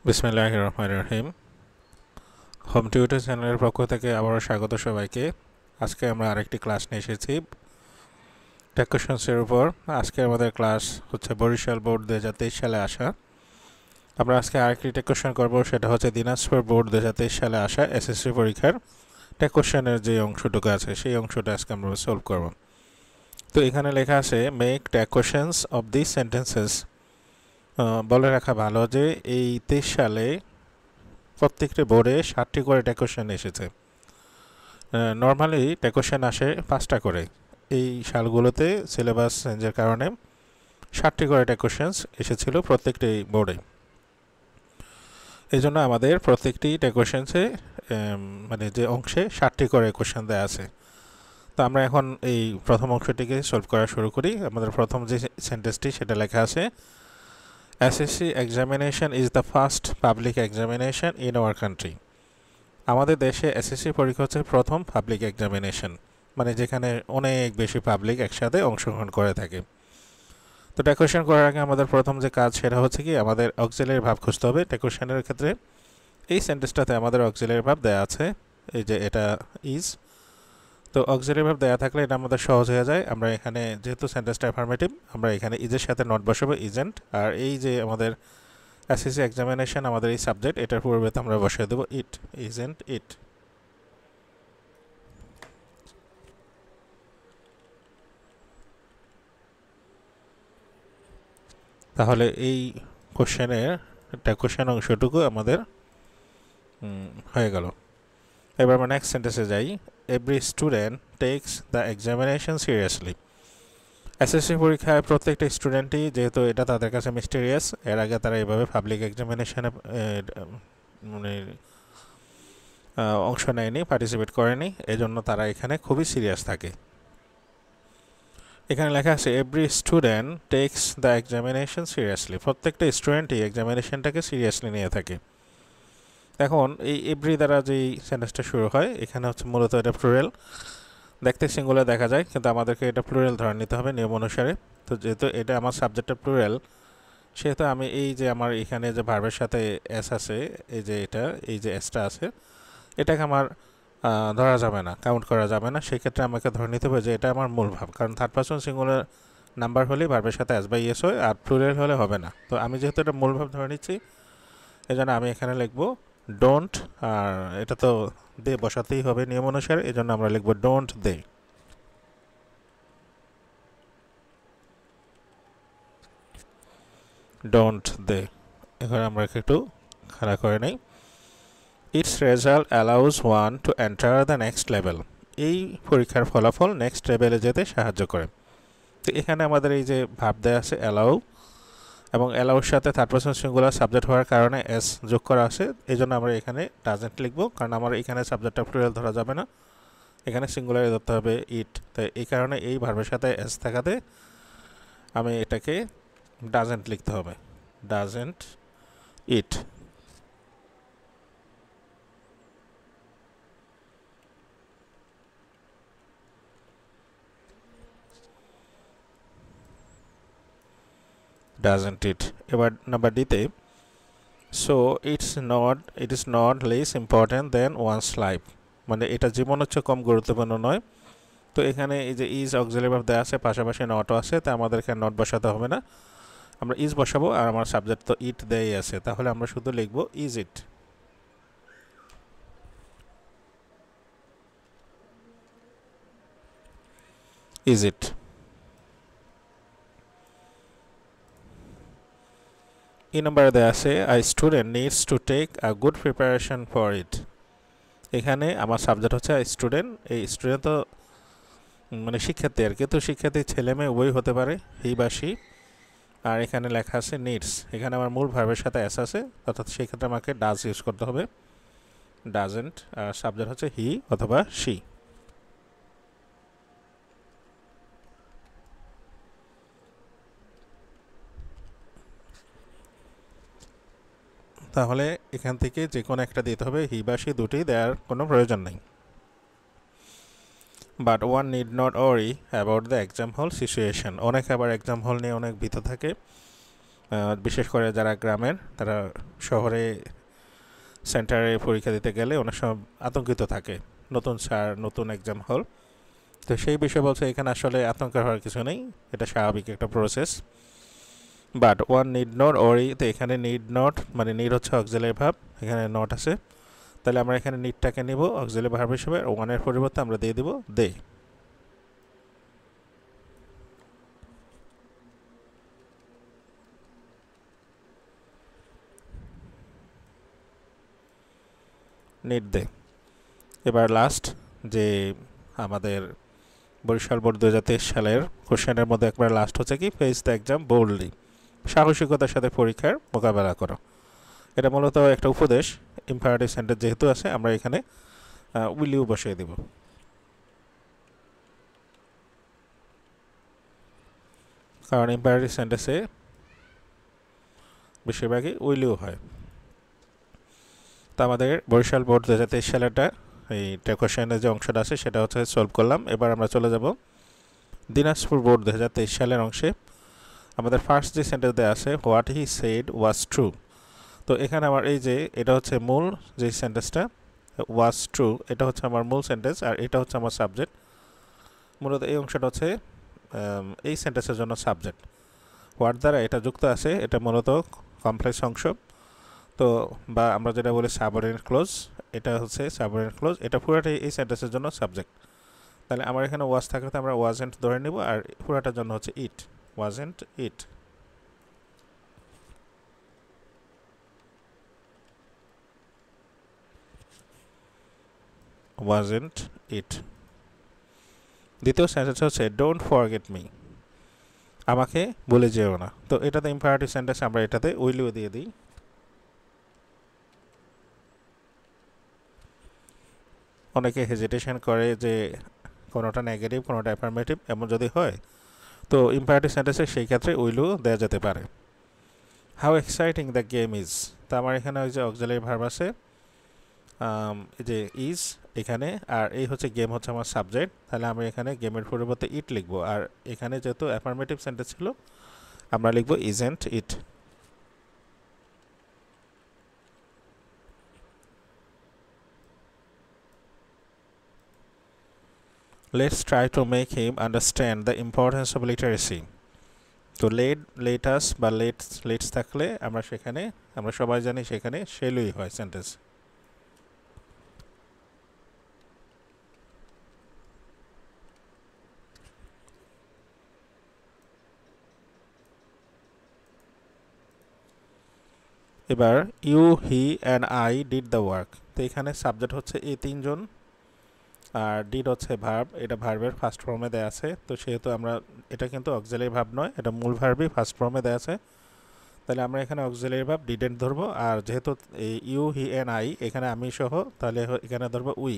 বিসমিল্লাহির রহমানির রহিম। Home tutor চ্যানেলের পক্ষ থেকে আবারও স্বাগত সবাইকে। আজকে আমরা আরেকটি ক্লাস নিয়ে এসেছি টেক কোশ্চেন্সের উপর। আজকে আমাদের ক্লাস হচ্ছে বরিশাল বোর্ড 2023 সালে আসা। আমরা আজকে আরেকটি টেক কোশ্চেন করবো, সেটা হচ্ছে দিনাজপুর বোর্ড 2023 সালে আসা এসএসসি পরীক্ষার টেক কোশ্চেনের যে অংশটুকু আছে সেই অংশটা আজকে আমরা সলভ করব। তো এখানে লেখা আছে make take questions of this sentences. বলে রাখা ভালো যে এই 23 সালে প্রত্যেকটি বোর্ডে 60টি করে টেক কোশ্চেন এসেছে। নর্মালি টেক কোশ্চেন আসে 5টা করে। এই সালগুলোতে সিলেবাস চেঞ্জের কারণে 60টি করে টেক কোশ্চেন্স এসেছিল প্রত্যেকটি বোর্ডে। এই জন্য আমাদের প্রত্যেকটি টেক কোশ্চেন্সে মানে যে অংশে 60টি করে কোশ্চেন দেওয়া আছে। তো আমরা এখন এই প্রথম অংশটিকে সলভ করা শুরু করি। আমাদের প্রথম যে সেন্টেন্সটি সেটা লেখা আছে, SSC examination is the first public examination in our country. আমাদের দেশে এসএসসি পরীক্ষা হচ্ছে প্রথম পাবলিক এক্সামিনেশন, মানে যেখানে অনেক বেশি পাবলিক একসাথে অংশগ্রহণ করে থাকে। তো ডেকোরেশন করার আগে আমাদের প্রথম যে কাজ সেটা হচ্ছে কি আমাদের অক্সিলারি ভার্ব খুঁজতে হবে। ডেকোরেশনের ক্ষেত্রে এই সেন্টেন্সটাতে আমাদের অক্সিলারি ভার্ব দেওয়া আছে, এই যে এটা ইজ। তো অক্সিলারি ভার্ব দেওয়া থাকলে এটা আমাদের সহজ হয়ে যায়। আমরা এখানে যেহেতু সেন্টেন্সটা অ্যাফার্মেটিভ, আমরা এখানে ইজের সাথে নট বসাবো, ইজেন্ট। আর এই যে আমাদের এসএসসি এক্সামিনেশন আমাদের এই সাবজেক্ট, এটার পূর্বেতে আমরা বসিয়ে দেবো ইট, ইজেন্ট ইট। তাহলে এই কোশ্চেন অংশটুকু আমাদের হয়ে গেল। এবার আমরা নেক্সট সেন্টেন্সে যাই। Every student text the examination seriously. SSC পরীক্ষায় প্রত্যেকটা স্টুডেন্টই, যেহেতু এটা তাদের কাছে মিস্টেরিয়াস, এর আগে তারা এইভাবে পাবলিক এক্সামিনেশনে মানে অংশ নেয়নি, পার্টিসিপেট করেনি, এজন্য তারা এখানে খুবই সিরিয়াস থাকে। এখানে লেখা আছে every student text the examination seriously. প্রত্যেকটা স্টুডেন্টই এক্সামিনেশনটাকে সিরিয়াসলি নিয়ে থাকে। এখন এই এভরি দ্বারা যেই সেন্টেন্সটা শুরু হয়, এখানে হচ্ছে মূলত এটা প্লুরাল। দেখতে সিঙ্গুলার দেখা যায়, কিন্তু আমাদেরকে এটা প্লুরাল ধরে নিতে হবে নিয়ম অনুসারে। তো যেহেতু এটা আমার সাবজেক্টটা প্লুরাল, সেহেতু আমি এই যে আমার এখানে যে ভার্বের সাথে এস আছে, এই যে এটা, এই যে এসটা আছে, এটাকে আমার ধরা যাবে না, কাউন্ট করা যাবে না। সেক্ষেত্রে আমাকে ধরে নিতে হবে যে এটা আমার মূল ভাব, কারণ থার্ড পারসন সিঙ্গুলার নাম্বার হলেই ভার্বের সাথে এস বাই এস হয়, আর প্লুরাল হলে হবে না। তো আমি যেহেতু এটা মূল ভাব ধরে নিচ্ছি, এই জন্য আমি এখানে লিখবো ডোন্ট। আর এটা তো দে বসাতেই হবে নিয়ম অনুসারে, এই জন্য আমরা লিখবো ডোন্ট দে। Don't they. এখানে আমরা একটু খাড়া করে নেই। It's result allows one to enter the next level. এই পরীক্ষার ফলাফল নেক্সট লেভেলে যেতে সাহায্য করে। তো এখানে আমাদের এই যে ভাব দেওয়া আছে অ্যালাউ, এবং অ্যালাউর সাথে থার্ড পারসন সিঙ্গুলার সাবজেক্ট হওয়ার কারণে এস যোগ করা আছে। এই জন্য আমরা এখানে ডাজেন্ট লিখবো, কারণ আমার এখানে সাবজেক্টটা প্লুরাল ধরা যাবে না, এখানে সিঙ্গুলারে ধরতে হবে ইট। তাই এই কারণে এই ভার্বের সাথে এস থাকাতে আমি এটাকে ডাজেন্ট লিখতে হবে, ডাজেন্ট ইট। ডাজেন্ট ইট। এবার নাম্বার ডিতে, so it is not less important than one's life. মানে এটা জীবন হচ্ছে কম গুরুত্বপূর্ণ নয়। তো এখানে এই যে ইজ অক্সিলারি ভার্ব দেওয়া আছে, পাশাপাশি নটও আছে, তাই আমাদের এখানে নট বসাতে হবে না, আমরা ইজ বসাবো। আর আমার সাবজেক্ট তো ইট দেই আছে, তাহলে আমরা শুধু লিখবো ইজ ইট। Is it. এই নাম্বারে দেওয়া আছে I student needs to take a good preparation for it. এখানে আমার সাবজেক্ট হচ্ছে স্টুডেন্ট। এই স্টুডেন্ট তো মানে শিক্ষার্থী আর কি, তো শিক্ষার্থী ছেলে মেয়ে উভয় হতে পারে, হি বা সি। আর এখানে লেখা আছে নিডস, এখানে আমার মূল ভার্বের সাথে এস আছে, অর্থাৎ সেক্ষেত্রে আমাকে ডাজ ইউজ করতে হবে, ডাজেন্ট। আর সাবজেক্ট হচ্ছে হি অথবা সি। তাহলে এখান থেকে যে কোনো একটা দিতে হবে, হি বা সি দুটি দেওয়ার কোনো প্রয়োজন নেই। But one need not worry about the exam হল সিচুয়েশন। অনেক আবার এক্সাম হল নিয়ে অনেক ভীত থাকে, বিশেষ করে যারা গ্রামের, তারা শহরে সেন্টারে পরীক্ষা দিতে গেলে অনেক সময় আতঙ্কিত থাকে, নতুন স্যার, নতুন এক্সাম হল। তো সেই বিষয়ে বলছে এখানে আসলে আতঙ্ক হওয়ার কিছু নেই, এটা স্বাভাবিক একটা process. But one need not ওরি, তো এখানে নিড নট মানে নিড হচ্ছে অক্সিলারি ভার্ব, এখানে নট আছে, তাহলে আমরা এখানে নিডটাকে নিব অক্সিলারি ভার্ব হিসেবে, আর ওয়ানের পরিবর্তে আমরা দিয়ে দিব দে। নিড দে। এবার লাস্ট যে আমাদের বরিশাল বোর্ড 2023 সালের কোশ্চেনের মধ্যে একবার লাস্ট হচ্ছে কি, ফেস দ্য এক্সাম বোল্ডলি, সাহসিকতার সাথে পরীক্ষার মোকাবেলা করো। এটা মূলত একটা উপদেশ, ইম্পারেটিভ সেন্টেন্স যেহেতু আছে আমরা এখানে উইল ইউ বসিয়ে দিব, কারণ ইম্পারেটিভ সেন্টেন্সে বেশিরভাগই উইল ইউ হয়। তো আমাদের বরিশাল বোর্ড 2023 সালেরটা এই কোশ্চেনের যে অংশটা আছে সেটা হচ্ছে সলভ করলাম। এবার আমরা চলে যাব দিনাজপুর বোর্ড 2023 সালের অংশে। আমাদের ফার্স্ট যে সেন্টেন্স দেওয়া আছে, what he said was true. তো এখানে আমার এই যে এটা হচ্ছে মূল যে সেন্টেন্সটা, ওয়াজ ট্রু, এটা হচ্ছে আমার মূল সেন্টেন্স, আর এটা হচ্ছে আমার সাবজেক্ট। মূলত এই অংশটা হচ্ছে এই সেন্টেন্সের জন্য সাবজেক্ট। হোয়াট দ্বারা এটা যুক্ত আছে, এটা মূলত কমপ্লেক্স অংশ। তো বা আমরা যেটা বলি সাবঅর্ডিনেট ক্লোজ, এটা হচ্ছে সাবঅর্ডিনেট ক্লোজ, এটা পুরোটাই এই সেন্টেন্সের জন্য সাবজেক্ট। তাহলে আমার এখানে ওয়াজ থাকলে আমরা ওয়াজেন্ট ধরে নিব, আর পুরোটার জন্য হচ্ছে ইট, ওয়াজেন্ট ইট। ওয়াজেন্ট ইট। দ্বিতীয় সেন্টেন্স হচ্ছে ডোন্ট ফরগেট মি, আমাকে বলে যেও না। তো এটাতে ইম্পারেটিভ সেন্টেন্স, আমরা এটাতে উইল ইউ দিয়ে দিই। অনেকে হেজিটেশন করে যে কোনোটা নেগেটিভ কোনোটা অ্যাফার্মেটিভ এমন যদি হয়, তো ইম্পারেটিভ সেন্টেন্সে সেই ক্ষেত্রে উইল ইউ দেওয়া যেতে পারে। How exciting the game is, তো আমার এখানে ওই যে অক্সিলারি ভার্ব আছে, এই যে ইজ এখানে, আর এই হচ্ছে গেম হচ্ছে আমার সাবজেক্ট, তাহলে আমি এখানে গেমের পরিবর্তে ইট লিখবো, আর এখানে যেহেতু অ্যাফার্মেটিভ সেন্টেন্স ছিল আমরা লিখবো isn't it. Let's try to make him understand the importance of literacy. তো লেটাস বা লেটস থাকলে আমরা সেখানে, আমরা সবাই জানি সেখানে শেলই হয় সেন্টেন্স। এবার you, he and I did the work, তো এখানে সাবজেক্ট হচ্ছে এই তিনজন, আর ডিড হচ্ছে ভার্ব, এটা ভার্বের ফার্স্ট ফর্মে দেওয়া আছে। তো সেহেতু আমরা, এটা কিন্তু অক্সিলারি ভার্ব নয়, এটা মূল ভার্বই ফার্স্ট ফর্মে দেওয়া আছে, তাহলে আমরা এখানে অক্সিলারি ভার্ব ডিডেন্ট ধরবো, আর যেহেতু এই ইউ, হি অ্যান্ড আই এখানে আমি সহ, তাহলে এখানে ধরবো we.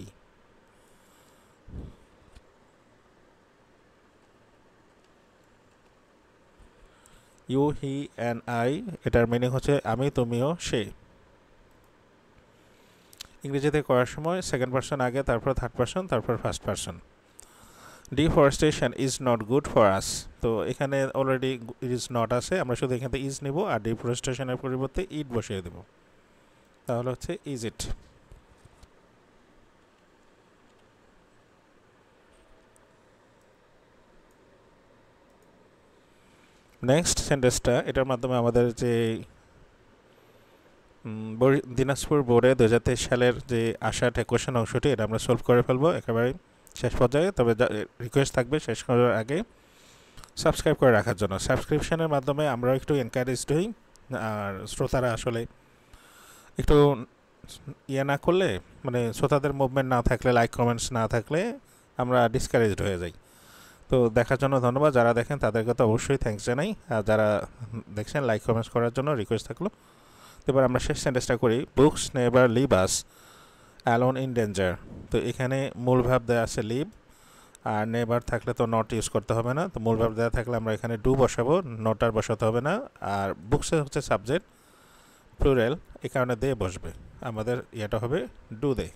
You, he and I, এটার মিনিং হচ্ছে আমি, তুমিও, সে। ইংরেজিতে করার সময় সেকেন্ড পারসন আগে, তারপর থার্ড পারসন, তারপর first person. Deforestation is not good for us, তো এখানে অলরেডি ইজ নট আছে, আমরা শুধু এখানে ইজ নিব, আর ডিফরেস্টেশনের পরিবর্তে ইট বসিয়ে দেব, তাহলে হচ্ছে ইজ ইট। নেক্সট সেন্টেন্সটা, এটার মাধ্যমে আমাদের যে দিনাজপুর বোর্ডে 2023 সালের যে আশাটা কোশ্চেন অংশটি, এটা আমরা সলভ করে ফেলবো একেবারে শেষ পর্যায়ে। তবে রিকোয়েস্ট থাকবে শেষ করার আগে সাবস্ক্রাইব করে রাখার জন্য। সাবস্ক্রিপশনের মাধ্যমে আমরাও একটু এনকারেজড হই, আর শ্রোতারা আসলে একটু ইয়ে না করলে, মানে শ্রোতাদের মুভমেন্ট না থাকলে, লাইক কমেন্টস না থাকলে আমরা ডিসকারেজড হয়ে যাই। তো দেখার জন্য ধন্যবাদ, যারা দেখেন তাদেরকে তো অবশ্যই থ্যাঙ্কস জানাই, আর যারা দেখছেন লাইক কমেন্টস করার জন্য রিকোয়েস্ট থাকলো। এবার আমরা শেষ সেন্টেন্সটা করি, books never leave us alone in danger. তো এখানে মূল ভাব দেওয়া আছে লিভ, আর নেভার থাকলে তো নট ইউজ করতে হবে না, তো মূল ভাব দেওয়া থাকলে আমরা এখানে ডু বসাবো, নট আর বসাতে হবে না। আর বুকসে হচ্ছে সাবজেক্ট প্লুরাল, এই কারণে দে বসবে, আমাদের ইয়েটা হবে ডু দে।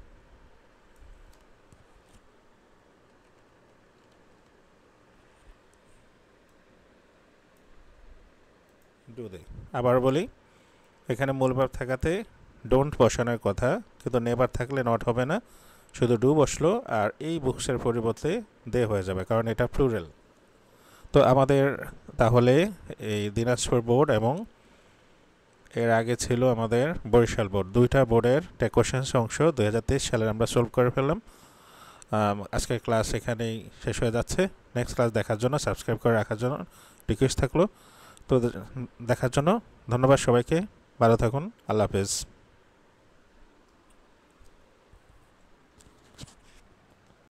Do they. আবার বলি, এখানে মূল ভার্ব থাকাতে ডোন্ট বসানোর কথা, কিন্তু নেভার থাকলে নট হবে না, শুধু ডু বসলো আর এই বুকসের পরিবর্তে দে হয়ে যাবে, কারণ এটা প্লুরাল। তো আমাদের তাহলে এই দিনাজপুর বোর্ড এবং এর আগে ছিল আমাদের বরিশাল বোর্ড, দুইটা বোর্ডের টেক কোশ্চেন্স অংশ 2023 সালের আমরা সলভ করে ফেললাম। আজকের ক্লাস এখানেই শেষ হয়ে যাচ্ছে। নেক্সট ক্লাস দেখার জন্য, সাবস্ক্রাইব করে রাখার জন্য রিকোয়েস্ট থাকলো। তো দেখার জন্য ধন্যবাদ সবাইকে, ভালো থাকুন, আল্লাহ হাফেজ।